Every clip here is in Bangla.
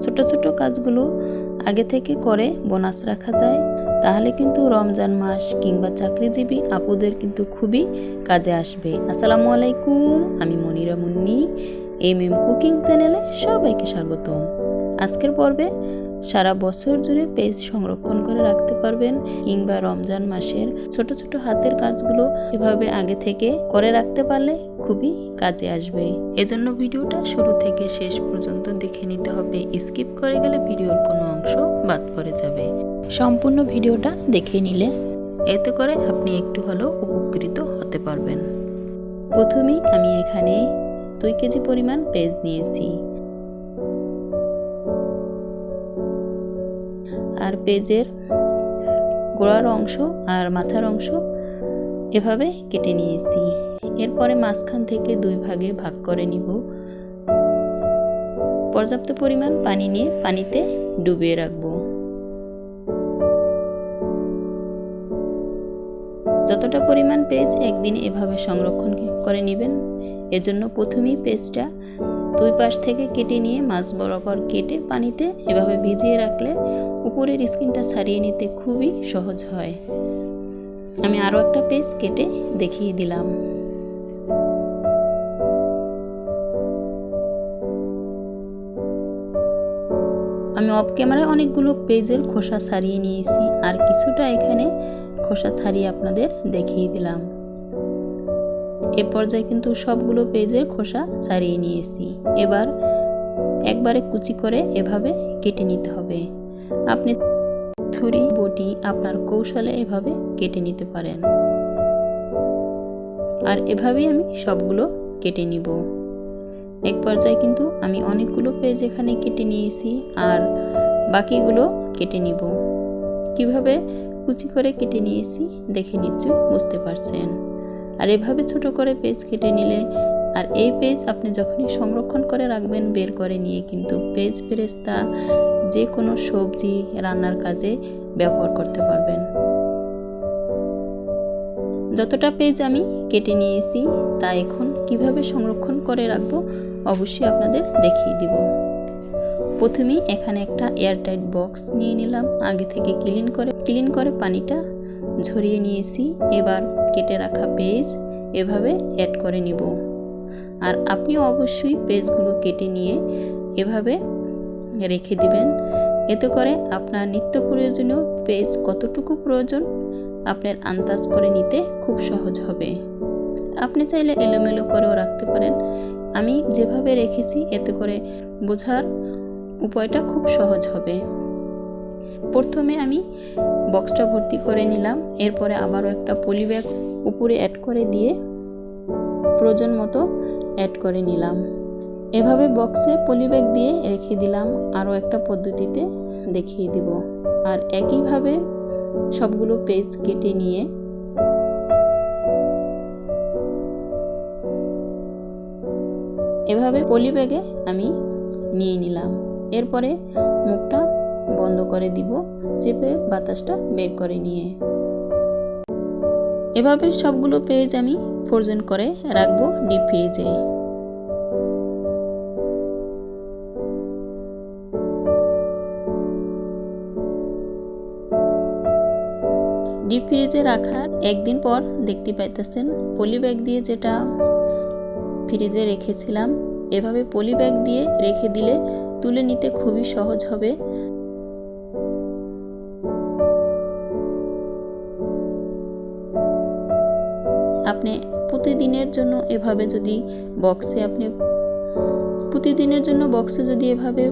ছোট ছোট কাজগুলো আগে থেকে করে বোনাস রাখা যায়, তাহলে কিন্তু রমজান মাস কিংবা চাকরিজীবী আপুদের কিন্তু খুবই কাজে আসবে। আসসালামু আলাইকুম, আমি মনিরা মুন্নি, কুকিং চ্যানেলে সবাইকে স্বাগতম। আজকের পর্বে সারা বছর জুড়ে পেজ সংরক্ষণ করে রাখতে পারবেন, কিংবা রমজান মাসের ছোট ছোট হাতের কাজগুলো এভাবে আগে থেকে করে রাখতে পারলে খুবই কাজে আসবে। এজন্য ভিডিওটা শুরু থেকে শেষ পর্যন্ত দেখে নিতে হবে। স্কিপ করে গেলে ভিডিওর কোনো অংশ বাদ পড়ে যাবে। সম্পূর্ণ ভিডিওটা দেখে নিলে এতে করে আপনি একটু হলেও উপকৃত হতে পারবেন। প্রথমেই আমি এখানে 2 কেজি পরিমাণ পেঁয়াজ নিয়েছি, আর পেঁয়াজের গোড়ার অংশ আর মাথার অংশ এভাবে কেটে নিয়েছি। এরপরে মাঝখান থেকে 2 ভাগে ভাগ করে নিব। পর্যাপ্ত পরিমাণ পানি নিয়ে পানিতে ডুবিয়ে রাখবো। যতটা পরিমাণ পেঁয়াজ একদিন এভাবে সংরক্ষণ করে নেবেন, এজন্য প্রথমেই পেঁয়াজটা 2 পাশ থেকে কেটে নিয়ে মাছ বরাবর কেটে পানিতে এভাবে ভিজিয়ে রাখলে উপরের স্কিনটা ছাড়িয়ে নিতে খুবই সহজ হয়। আমি আরও একটা পেঁয়াজ কেটে দেখিয়ে দিলাম। আমি অফ ক্যামেরায় অনেকগুলো পেঁয়াজের খোসা ছাড়িয়ে নিয়েছি, আর কিছুটা এখানে খোসা ছাড়িয়ে আপনাদের দেখিয়ে দিলাম। এ পর্যায়ে কিন্তু সবগুলো পেঁয়াজের খোসা ছাড়িয়ে নিয়েছি। এবার একবারে কুচি করে এভাবে কেটে নিতে হবে। আপনি ছুরি বটি আপনার কৌশলে এভাবে কেটে নিতে পারেন। আর এভাবেই আমি সবগুলো কেটে নিব। এক পর্যায়ে কিন্তু আমি অনেকগুলো পেঁয়াজ এখানে কেটে নিয়েছি, আর বাকিগুলো কেটে নিব। কিভাবে কুচি করে কেটে নিয়েছি দেখে নিশ্চয়ই বুঝতে পারছেন। আর এভাবে ছোট করে পেঁয়াজ কেটে নিলে, আর এই পেঁয়াজ আপনি যখনই সংরক্ষণ করে রাখবেন বের করে নিয়ে কিন্তু পেঁয়াজ বেরেস্তা যে কোনো সবজি রান্নার কাজে ব্যবহার করতে পারবেন। যতটা পেঁয়াজ আমি কেটে নিয়েছি তা এখন কিভাবে সংরক্ষণ করে রাখবো অবশ্যই আপনাদের দেখিয়ে দিব। প্রথমেই এখানে একটা এয়ারটাইট বক্স নিয়ে নিলাম। আগে থেকে ক্লিন করে পানিটা ঝরিয়ে নিয়েছি। এবার কেটে রাখা পেঁয়াজ এভাবে অ্যাড করে নিব। আর আপনি অবশ্যই পেঁয়াজগুলো কেটে নিয়ে এভাবে রেখে দিবেন। এতে করে আপনার নিত্য প্রয়োজনীয় পেঁয়াজ কতটুকু প্রয়োজন আপনার আন্দাজ করে নিতে খুব সহজ হবে। আপনি চাইলে এলোমেলো করেও রাখতে পারেন। আমি যেভাবে রেখেছি এতে করে বোঝার উপায়টা খুব সহজ হবে। প্রথমে আমি বক্সটা ভর্তি করে নিলাম। এরপরে আবারও একটা পলি ব্যাগ উপরে অ্যাড করে দিয়ে প্রয়োজন মতো অ্যাড করে নিলাম। এভাবে বক্সে পলি ব্যাগ দিয়ে রেখে দিলাম। আরও একটা পদ্ধতিতে দেখিয়ে দিব। আর একইভাবে সবগুলো পেজ কেটে নিয়ে এভাবে পলি ব্যাগে আমি নিয়ে নিলাম। এরপরে মুখটা বন্ধ করে দিব, চেপে বাতাসটা বের করে নিয়ে। এভাবে সবগুলো পেজ আমি ফ্রোজেন করে রাখবো ডিপ ফ্রিজে। ডিপ ফ্রিজে রাখার একদিন পর দেখতে পাইতেছেন পলি ব্যাগ দিয়ে যেটা ফ্রিজে রেখেছিলাম, এভাবে পলি ব্যাগ দিয়ে রেখে দিলে তুলে নিতে খুবই সহজ হবে। আপনি প্রতিদিনের জন্য এভাবে যদি বক্সে যদি এভাবে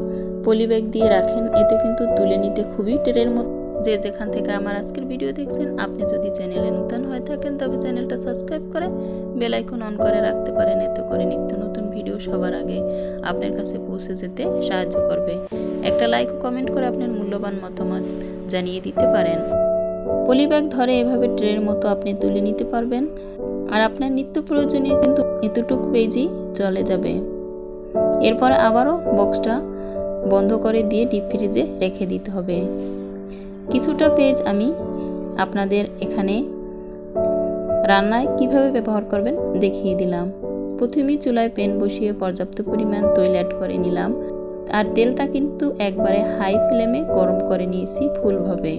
পলি ব্যাগ দিয়ে রাখেন, এতে কিন্তু তুলে নিতে খুবই ট্রের মতো। যে যেখান থেকে আমার আজকের ভিডিও দেখছেন, আপনি যদি চ্যানেলে নতুন হয়ে থাকেন তবে চ্যানেলটা সাবস্ক্রাইব করে বেল আইকন অন করে রাখতে পারেন। এতে করে নিত্য নতুন ভিডিও সবার আগে আপনার কাছে পৌঁছে যেতে সাহায্য করবে। একটা লাইক ও কমেন্ট করে আপনার মূল্যবান মতামত জানিয়ে দিতে পারেন। পলি ব্যাগ ধরে এভাবে ট্রের মতো আপনি তুলে নিতে পারবেন। আর আপনার নিত্য প্রয়োজনীয় কিন্তু এতটুকু পেজই চলে যাবে। এরপর আবারও বক্সটা বন্ধ করে দিয়ে ডিপ ফ্রিজে রেখে দিতে হবে। কিছুটা পেজ আমি আপনাদের এখানে রান্নায় কিভাবে ব্যবহার করবেন দেখিয়ে দিলাম। প্রথমেই চুলায় প্যান বসিয়ে পর্যাপ্ত পরিমাণ তৈল অ্যাড করে নিলাম। আর তেলটা কিন্তু একবারে হাই ফ্লেমে গরম করে নিয়েছি ফুলভাবে।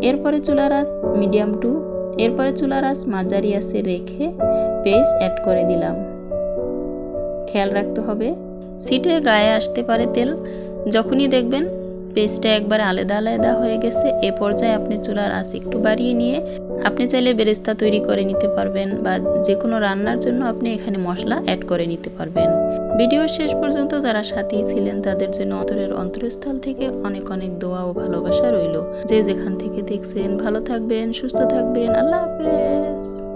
এরপরে চুলার আঁচ মিডিয়াম টু, এরপরে চুলার আঁচ মাঝারি আঁচে রেখে পেস্ট অ্যাড করে দিলাম। খেয়াল রাখতে হবে ছিটে গায়ে আসতে পারে তেল। যখনই দেখবেন পেস্টটা একবারে আলাদা আলাদা হয়ে গেছে, এ পর্যায়ে আপনি চুলার আঁচ একটু বাড়িয়ে নিয়ে আপনি চাইলে বেরেস্তা তৈরি করে নিতে পারবেন বা যে কোনো রান্নার জন্য আপনি এখানে মশলা অ্যাড করে নিতে পারবেন। ভিডিওর শেষ পর্যন্ত যারা সাথেই ছিলেন তাদের জন্য অন্তরস্থল থেকে অনেক অনেক দোয়া ও ভালোবাসা রইল। যে যেখান থেকে দেখছেন ভালো থাকবেন, সুস্থ থাকবেন। আল্লাহ হাফেজ।